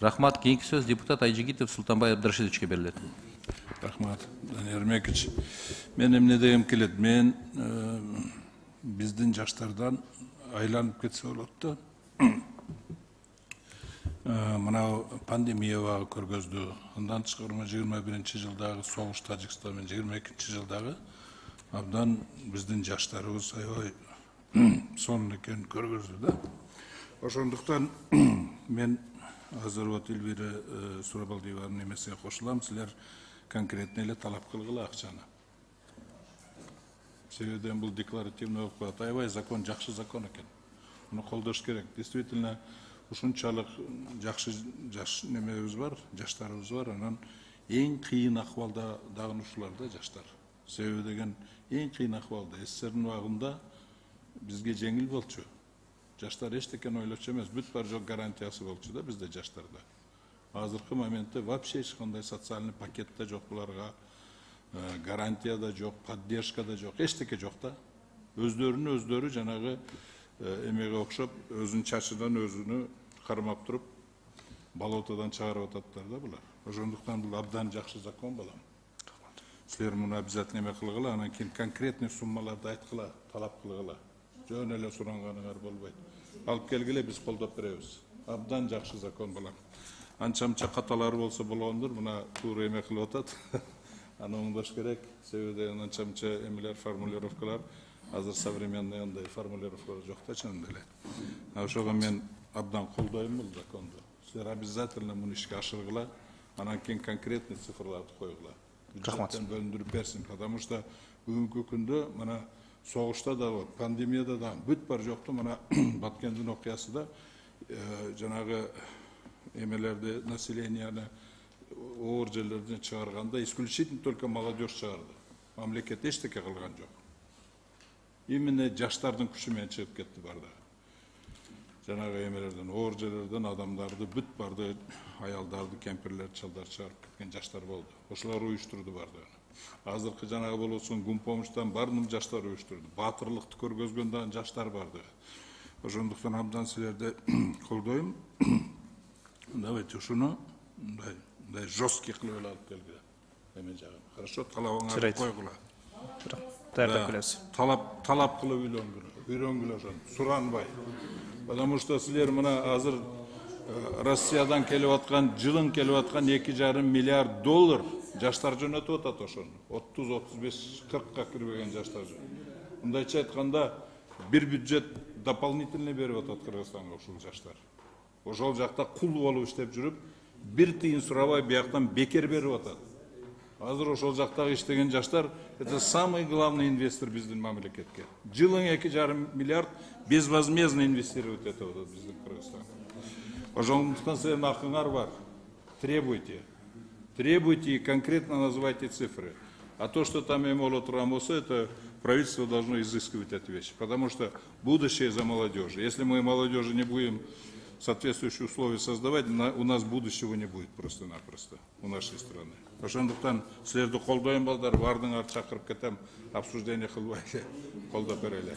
Рахмат. Кийинки сөз депутат Айжигитов Султанбай Абдрашидовичке берилет. Рахмат, Данияр Ермекович. Мен эмне дегем келет? Мен биздин жаштардан айланып кетсе болот да. Мына пандемиябагы көргөздү. Андан тышкары 21-жылдагы согуш Тажикстан менен 22-жылдагы абдан биздин жаштарыбыз аябай сонун экенин көргөздү да. Ошондуктан мен азыр вот Эльвира Сурабалдиеванын эмесине кошулам. Силер конкретно эле талап кылгыла акчаны. Себебен бул декларативный болуп калат. Аябай закон жакшы закон экен. Муну колдош керек. Действительно ушунчалык жакшы немебиз бар, жаштарыбыз бар. Анан эң кыйын акыбалда дагы ушулар да жаштар. Себеби деген эң кыйын акыбалда СССРдин убагында бизге жеңил болчу. Жаштар эчтекени ойлочу эмес, бүт бар жок гарантиясы болчу да бизде жаштарда. Азыркы моментте вообще эч кандай социальный пакет да жок буларга, гарантия да жок, поддержка да жок, эчтеке жок да. Өздөрүнө жанагы эмеге окшоп, өзүнүн чачыдан өзүнү кармап туруп, болотодон чыгарып ататтар да булар. Ошондуктан бул абдан жакшы закон балам. Силер муну обязательно эме кылгыла, анан кийин конкретный суммаларды айткыла, талап кылгыла. Жөн эле суранганыңар болбойт. Алып келгиле, биз колдоп беребиз. Абдан жакшы закон балам. Анча-мынча каталары болсо болгондур, мына туура эме кылып атат. Аны оңдош керек. Себеби анча-мынча эмелер, формулировкалар азыр современный андай формулировкалар жок да чын эле. Ошого мен абдан колдойм бул законду. Силер обязательно муну ишке ашыргыла, анан кийин конкретный цифрларды койгула. Бюджеттен бөлүндүрүп берсин, потому что бүгүнкү күндө мына согушта да, пандемияда да бүт бар жокту, мына Баткендин окуясында жанагы эмелерди, населенияны оор жерлерден чыгарганда исключительно только молодежь чыгарды. Мамлекет эчтеке кылган жок. Именно жаштардын күчү менен чыгып кетти барды. Жанагы эмелерден, оор жерлерден адамдарды, бүт барды, аялдарды, кемпирлерди, чалдарды чыгарып кеткен жаштар болду. Ошолар уюштурду барды. Азыркы жанагы болосун Гумпомуштан бардым жаштар уюштурду. Батырлыкты көргөзгөндөн жаштар барды. Ошондуктан абдан силерди колдойм. Давайте ушуну мындай жесткий кылып алып келгиле. Эме жагы. Хорошо, талабыңарды койгула. Даярдап келебиз. Талап кылып үйлөнгүлө ошону. Суранбай. Потому что силер мына азыр Россиядан келип аткан, жылын келип аткан 2,5 миллиард доллар жаштар жөнөтүп атат ошону. 30, 35, 40ка кирбеген жаштар. Мындайча айтканда, бир бюджет дополнительный берип атат Кыргызстанга ушул жаштар. Ошол жакта кул болуп иштеп жүрүп, бир тыйын сурабай бияктан бекер берип атат. Азыр ошол жактагы иштеген жаштар это самый главный инвестор биздин мамлекетке. Жылын 2,5 миллиард безвозмездно инвестировать этип атат биздин Кыргызстанга. Ошондуктан силердин акыңар бар. Требуйте и конкретно называйте цифры. А то, что там эмоло трамоса, это правительство должно изыскивать эти вещи. Потому что будущее за молодежью. Если мы молодежи не будем соответствующие условия создавать, у нас будущего не будет просто-напросто у нашей страны. Ошондуктан силерди колдойм балдар, бардыңар чакырып кетем, обсуждение кылбайлы, колдоп берели.